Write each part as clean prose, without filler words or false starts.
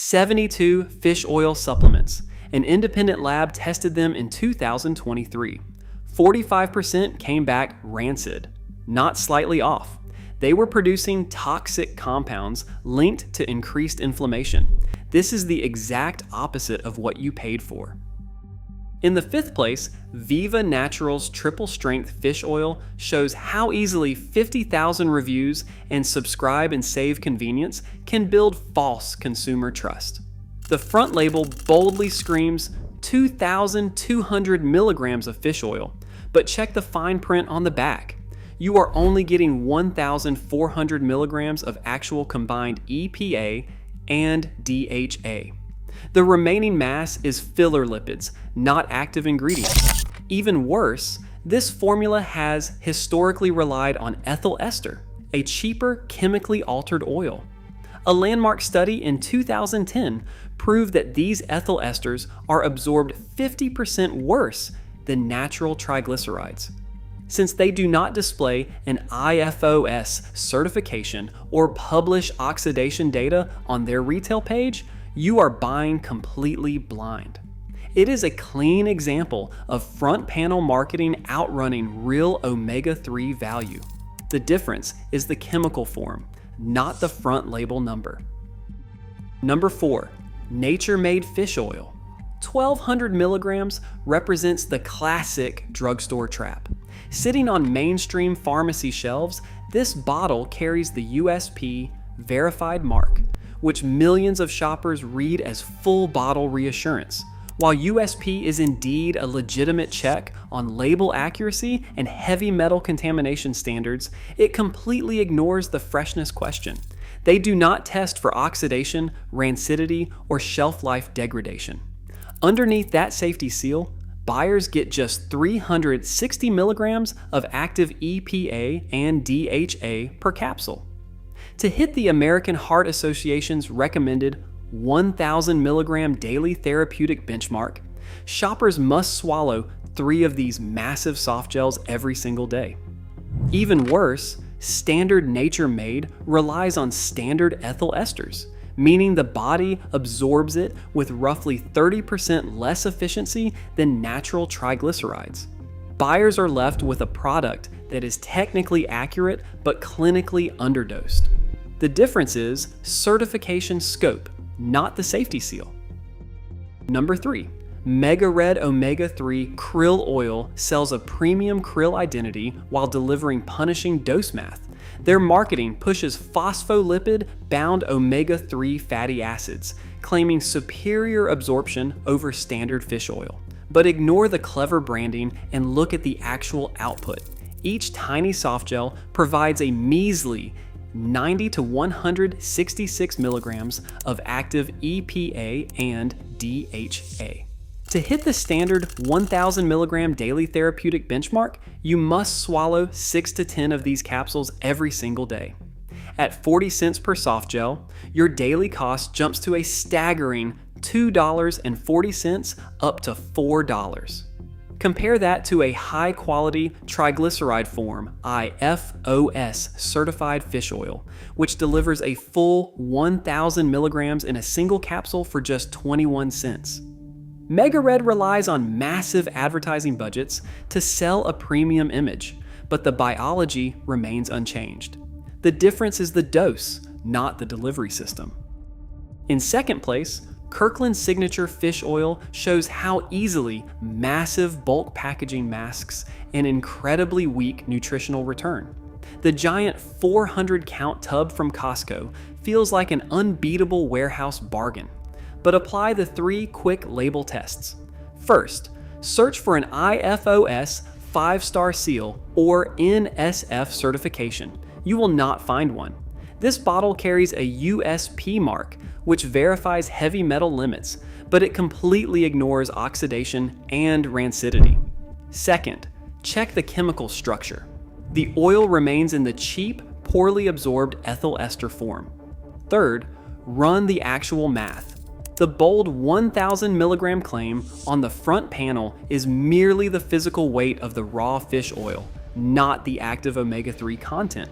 72 fish oil supplements. An independent lab tested them in 2023. 45% came back rancid, not slightly off. They were producing toxic compounds linked to increased inflammation. This is the exact opposite of what you paid for. In the fifth place, Viva Naturals Triple Strength Fish Oil shows how easily 50,000 reviews and subscribe and save convenience can build false consumer trust. The front label boldly screams 2,200 milligrams of fish oil, but check the fine print on the back. You are only getting 1,400 milligrams of actual combined EPA and DHA. The remaining mass is filler lipids, not active ingredients. Even worse, this formula has historically relied on ethyl ester, a cheaper chemically altered oil. A landmark study in 2010 proved that these ethyl esters are absorbed 50% worse than natural triglycerides. Since they do not display an IFOS certification or publish oxidation data on their retail page, you are buying completely blind. It is a clean example of front panel marketing outrunning real omega-3 value. The difference is the chemical form, not the front label number. Number 4, nature-made fish oil. 1,200 milligrams represents the classic drugstore trap. Sitting on mainstream pharmacy shelves, this bottle carries the USP verified mark, which millions of shoppers read as full bottle reassurance. While USP is indeed a legitimate check on label accuracy and heavy metal contamination standards, it completely ignores the freshness question. They do not test for oxidation, rancidity, or shelf life degradation. Underneath that safety seal, buyers get just 360 milligrams of active EPA and DHA per capsule. To hit the American Heart Association's recommended 1,000 milligram daily therapeutic benchmark, shoppers must swallow 3 of these massive soft gels every single day. Even worse, standard Nature Made relies on standard ethyl esters, meaning the body absorbs it with roughly 30% less efficiency than natural triglycerides. Buyers are left with a product that is technically accurate but clinically underdosed. The difference is certification scope, not the safety seal. Number 3, Mega Red Omega-3 Krill Oil sells a premium krill identity while delivering punishing dose math. Their marketing pushes phospholipid-bound omega-3 fatty acids, claiming superior absorption over standard fish oil. But ignore the clever branding and look at the actual output. Each tiny softgel provides a measly 90 to 166 milligrams of active EPA and DHA. To hit the standard 1,000 milligram daily therapeutic benchmark, you must swallow 6 to 10 of these capsules every single day. At 40 cents per soft gel, your daily cost jumps to a staggering $2.40 up to $4. Compare that to a high-quality triglyceride form IFOS certified fish oil, which delivers a full 1,000 milligrams in a single capsule for just 21 cents. Mega Red relies on massive advertising budgets to sell a premium image, but the biology remains unchanged. The difference is the dose, not the delivery system. In second place, Kirkland Signature Fish Oil shows how easily massive bulk packaging masks an incredibly weak nutritional return. The giant 400-count tub from Costco feels like an unbeatable warehouse bargain. But apply the 3 quick label tests. First, search for an IFOS 5-star seal or NSF certification. You will not find one. This bottle carries a USP mark, which verifies heavy metal limits, but it completely ignores oxidation and rancidity. Second, check the chemical structure. The oil remains in the cheap, poorly absorbed ethyl ester form. Third, run the actual math. The bold 1,000 milligram claim on the front panel is merely the physical weight of the raw fish oil, not the active omega-3 content.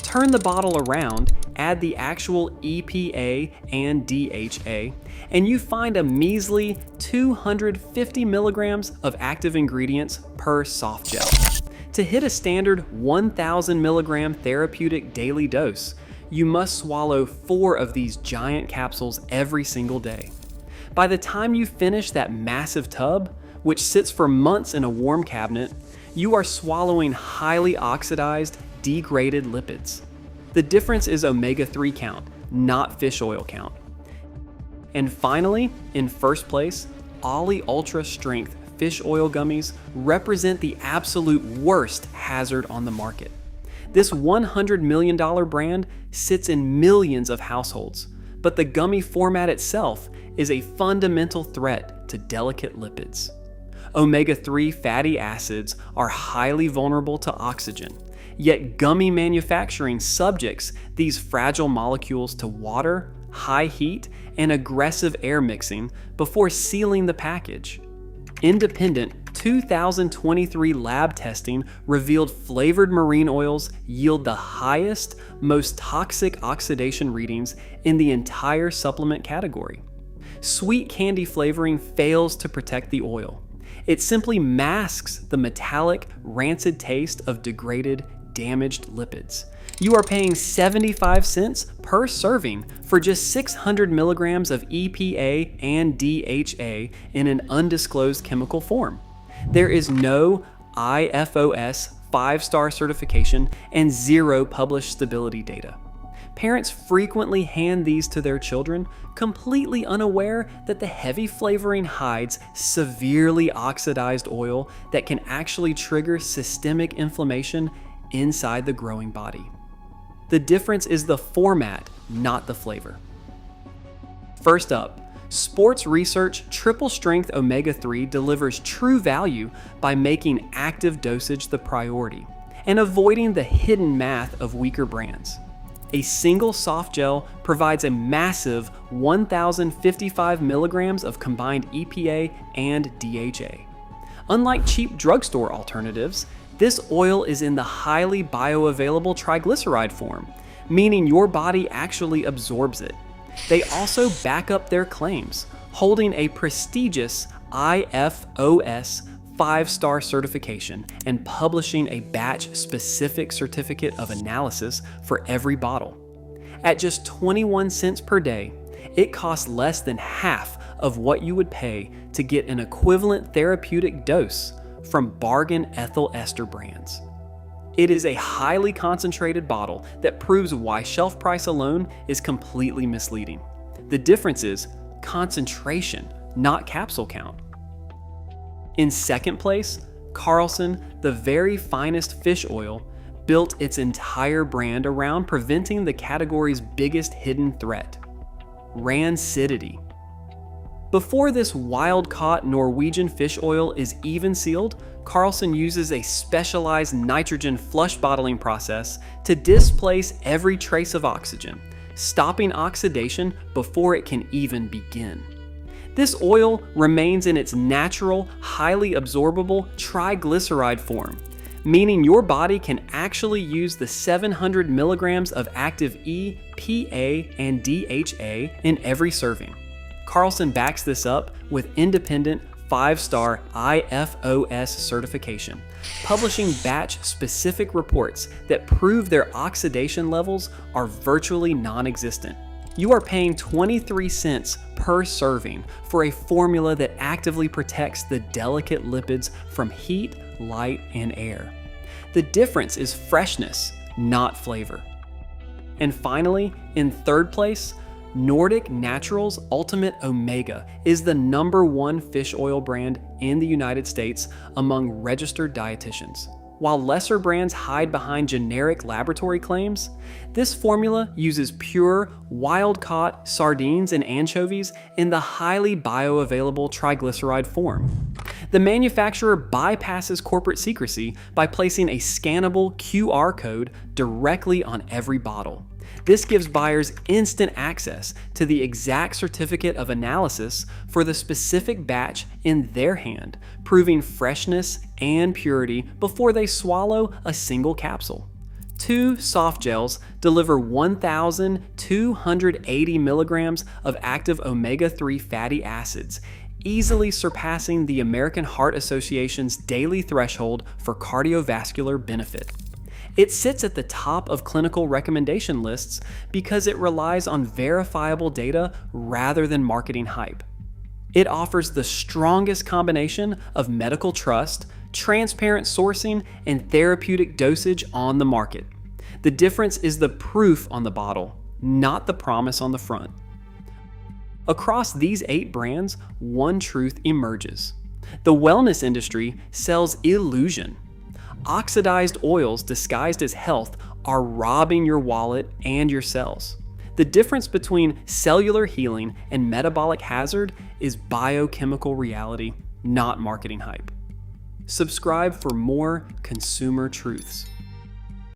Turn the bottle around, add the actual EPA and DHA, and you find a measly 250 milligrams of active ingredients per soft gel. To hit a standard 1,000 milligram therapeutic daily dose, you must swallow 4 of these giant capsules every single day. By the time you finish that massive tub, which sits for months in a warm cabinet, you are swallowing highly oxidized, degraded lipids. The difference is omega-3 count, not fish oil count. And finally, in first place, Ollie Ultra Strength fish oil gummies represent the absolute worst hazard on the market. This $100 million brand sits in millions of households, but the gummy format itself is a fundamental threat to delicate lipids. Omega-3 fatty acids are highly vulnerable to oxygen, yet gummy manufacturing subjects these fragile molecules to water, high heat, and aggressive air mixing before sealing the package. Independent 2023 lab testing revealed flavored marine oils yield the highest, most toxic oxidation readings in the entire supplement category. Sweet candy flavoring fails to protect the oil. It simply masks the metallic, rancid taste of degraded, damaged lipids. You are paying 75 cents per serving for just 600 milligrams of EPA and DHA in an undisclosed chemical form. There is no IFOS 5-star certification and 0 published stability data. Parents frequently hand these to their children, completely unaware that the heavy flavoring hides severely oxidized oil that can actually trigger systemic inflammation inside the growing body. The difference is the format, not the flavor. First up, Sports Research Triple Strength Omega-3 delivers true value by making active dosage the priority and avoiding the hidden math of weaker brands. A single soft gel provides a massive 1,055 milligrams of combined EPA and DHA. Unlike cheap drugstore alternatives, this oil is in the highly bioavailable triglyceride form, meaning your body actually absorbs it. They also back up their claims, holding a prestigious IFOS 5-star certification and publishing a batch-specific certificate of analysis for every bottle. At just 21 cents per day, it costs less than half of what you would pay to get an equivalent therapeutic dose from bargain ethyl ester brands. It is a highly concentrated bottle that proves why shelf price alone is completely misleading. The difference is concentration, not capsule count. In second place, Carlson, the very finest fish oil, built its entire brand around preventing the category's biggest hidden threat: rancidity. Before this wild-caught Norwegian fish oil is even sealed, Carlson uses a specialized nitrogen flush bottling process to displace every trace of oxygen, stopping oxidation before it can even begin. This oil remains in its natural, highly absorbable triglyceride form, meaning your body can actually use the 700 milligrams of active EPA and DHA in every serving. Carlson backs this up with independent 5-star IFOS certification, publishing batch-specific reports that prove their oxidation levels are virtually non-existent. You are paying 23 cents per serving for a formula that actively protects the delicate lipids from heat, light, and air. The difference is freshness, not flavor. And finally, in third place, Nordic Naturals Ultimate Omega is the #1 fish oil brand in the United States among registered dietitians. While lesser brands hide behind generic laboratory claims, this formula uses pure, wild-caught sardines and anchovies in the highly bioavailable triglyceride form. The manufacturer bypasses corporate secrecy by placing a scannable QR code directly on every bottle. This gives buyers instant access to the exact certificate of analysis for the specific batch in their hand, proving freshness and purity before they swallow a single capsule. Two soft gels deliver 1,280 milligrams of active omega-3 fatty acids, easily surpassing the American Heart Association's daily threshold for cardiovascular benefit. It sits at the top of clinical recommendation lists because it relies on verifiable data rather than marketing hype. It offers the strongest combination of medical trust, transparent sourcing, and therapeutic dosage on the market. The difference is the proof on the bottle, not the promise on the front. Across these 8 brands, one truth emerges. The wellness industry sells illusion. Oxidized oils disguised as health are robbing your wallet and your cells. The difference between cellular healing and metabolic hazard is biochemical reality, not marketing hype. Subscribe for more consumer truths.